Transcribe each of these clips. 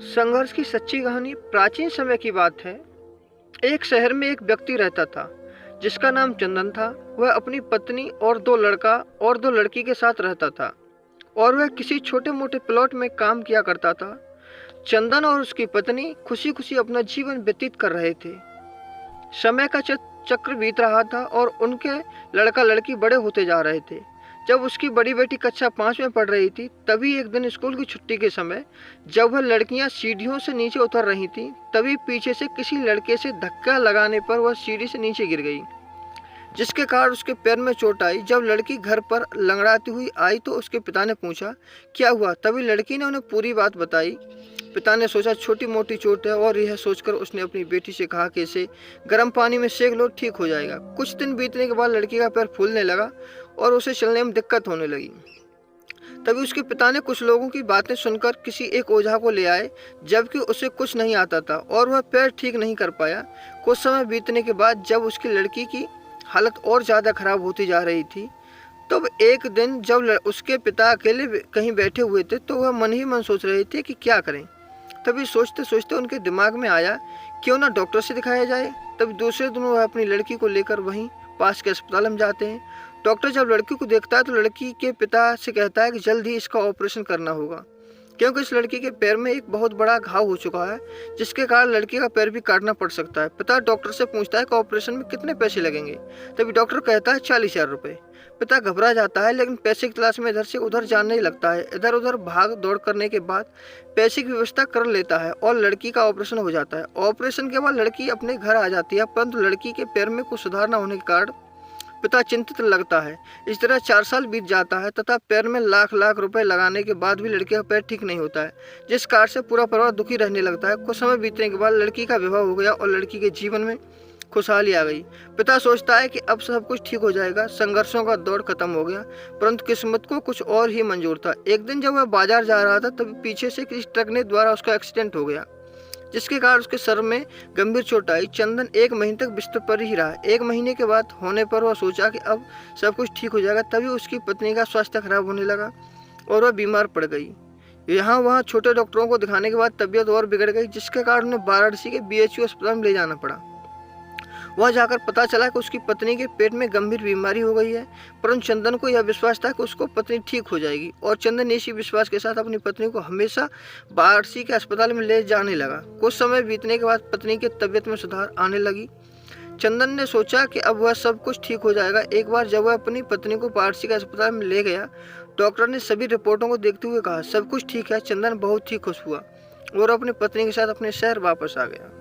संघर्ष की सच्ची कहानी प्राचीन समय की बात है। एक शहर में एक व्यक्ति रहता था जिसका नाम चंदन था। वह अपनी पत्नी और दो लड़का और दो लड़की के साथ रहता था और वह किसी छोटे मोटे प्लॉट में काम किया करता था। चंदन और उसकी पत्नी खुशी खुशी अपना जीवन व्यतीत कर रहे थे। समय का चक्र बीत रहा था और उनके लड़का लड़की बड़े होते जा रहे थे। जब उसकी बड़ी बेटी कक्षा 5 में पढ़ रही थी, तभी एक दिन स्कूल की छुट्टी के समय जब वह लड़कियां सीढ़ियों से नीचे उतर रही थीं, तभी पीछे से किसी लड़के से धक्का लगाने पर वह सीढ़ी से नीचे गिर गई, जिसके कारण उसके पैर में चोट आई। जब लड़की घर पर लंगड़ाती हुई आई तो उसके पिता ने पूछा क्या हुआ। तभी लड़की ने उन्हें पूरी बात बताई। पिता ने सोचा छोटी मोटी चोट है और यह सोचकर उसने अपनी बेटी से कहा कि इसे गर्म पानी में सेक लो, ठीक हो जाएगा। कुछ दिन बीतने के बाद लड़की का पैर फूलने लगा और उसे चलने में दिक्कत होने लगी। तभी उसके पिता ने कुछ लोगों की बातें सुनकर किसी एक ओझा को ले आए, जबकि उसे कुछ नहीं आता था और वह पैर ठीक नहीं कर पाया। कुछ समय बीतने के बाद जब उसकी लड़की की हालत और ज़्यादा खराब होती जा रही थी, तब एक दिन जब उसके पिता अकेले कहीं बैठे हुए थे तो वह मन ही मन सोच रहे थे कि क्या करें। तभी सोचते सोचते उनके दिमाग में आया क्यों ना डॉक्टर से दिखाया जाए। तभी दूसरे दिन वह अपनी लड़की को लेकर वहीं पास के अस्पताल में जाते हैं। डॉक्टर जब लड़की को देखता है तो लड़की के पिता से कहता है कि जल्द ही इसका ऑपरेशन करना होगा, क्योंकि इस लड़की के पैर में एक बहुत बड़ा घाव हो चुका है, जिसके कारण लड़की का पैर भी काटना पड़ सकता है। पिता डॉक्टर से पूछता है कि ऑपरेशन में कितने पैसे लगेंगे। तभी डॉक्टर कहता है 40,000 रुपये। पिता घबरा जाता है, लेकिन पैसे की तलाश में इधर से उधर जानने लगता है। इधर उधर भाग दौड़ करने के बाद पैसे की व्यवस्था कर लेता है और लड़की का ऑपरेशन हो जाता है। ऑपरेशन के बाद लड़की अपने घर आ जाती है, परंतु लड़की के पैर में कुछ सुधार न होने के कारण पिता चिंतित लगता है। इस तरह 4 साल बीत जाता है तथा पैर में लाख लाख रुपए लगाने के बाद भी लड़के का पैर ठीक नहीं होता है, जिस कारण से पूरा परिवार दुखी रहने लगता है। कुछ समय बीतने के बाद लड़की का विवाह हो गया और लड़की के जीवन में खुशहाली आ गई। पिता सोचता है कि अब सब कुछ ठीक हो जाएगा, संघर्षों का दौर खत्म हो गया, परंतु किस्मत को कुछ और ही मंजूर था। एक दिन जब वह बाजार जा रहा था तभी पीछे से किसी ट्रक ने द्वारा उसका एक्सीडेंट हो गया, जिसके कारण उसके सर में गंभीर चोट आई। चंदन 1 महीने तक बिस्तर पर ही रहा। 1 महीने के बाद होने पर वह सोचा कि अब सब कुछ ठीक हो जाएगा। तभी उसकी पत्नी का स्वास्थ्य खराब होने लगा और वह बीमार पड़ गई। यहाँ वहाँ छोटे डॉक्टरों को दिखाने के बाद तबीयत और बिगड़ गई, जिसके कारण उन्हें वाराणसी के BHU अस्पताल में ले जाना पड़ा। वहाँ जाकर पता चला कि उसकी पत्नी के पेट में गंभीर बीमारी हो गई है, परंतु चंदन को यह विश्वास था कि उसको पत्नी ठीक हो जाएगी और चंदन इसी विश्वास के साथ अपनी पत्नी को हमेशा वाराणसी के अस्पताल में ले जाने लगा। कुछ समय बीतने के बाद पत्नी की तबीयत में सुधार आने लगी। चंदन ने सोचा कि अब वह सब कुछ ठीक हो जाएगा। एक बार जब वह अपनी पत्नी को वाराणसी के अस्पताल में ले गया, डॉक्टर ने सभी रिपोर्टों को देखते हुए कहा सब कुछ ठीक है। चंदन बहुत ही खुश हुआ और अपनी पत्नी के साथ अपने शहर वापस आ गया।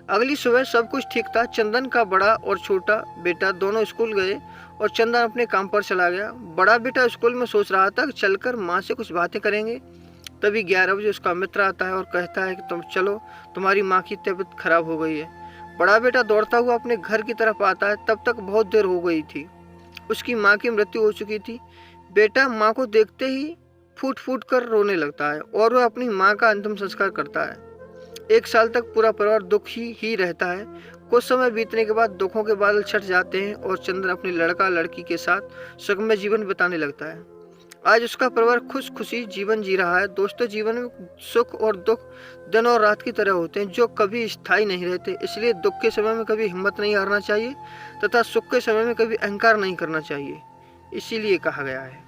अगली सुबह सब कुछ ठीक था। चंदन का बड़ा और छोटा बेटा दोनों स्कूल गए और चंदन अपने काम पर चला गया। बड़ा बेटा स्कूल में सोच रहा था कि चलकर माँ से कुछ बातें करेंगे। तभी 11 बजे उसका मित्र आता है और कहता है कि तुम चलो, तुम्हारी माँ की तबीयत खराब हो गई है। बड़ा बेटा दौड़ता हुआ अपने घर की तरफ आता है। तब तक बहुत देर हो गई थी, उसकी माँ की मृत्यु हो चुकी थी। बेटा माँ को देखते ही फूट फूट कर रोने लगता है और वह अपनी माँ का अंतिम संस्कार करता है। 1 साल तक पूरा परिवार दुखी ही रहता है। कुछ समय बीतने के बाद दुखों के बादल छट जाते हैं और चंदन अपने लड़का लड़की के साथ सुखमय जीवन बिताने लगता है। आज उसका परिवार खुश खुशी जीवन जी रहा है। दोस्तों, जीवन में सुख और दुख दिन और रात की तरह होते हैं, जो कभी स्थायी नहीं रहते। इसलिए दुख के समय में कभी हिम्मत नहीं हारना चाहिए तथा सुख के समय में कभी अहंकार नहीं करना चाहिए, इसीलिए कहा गया है।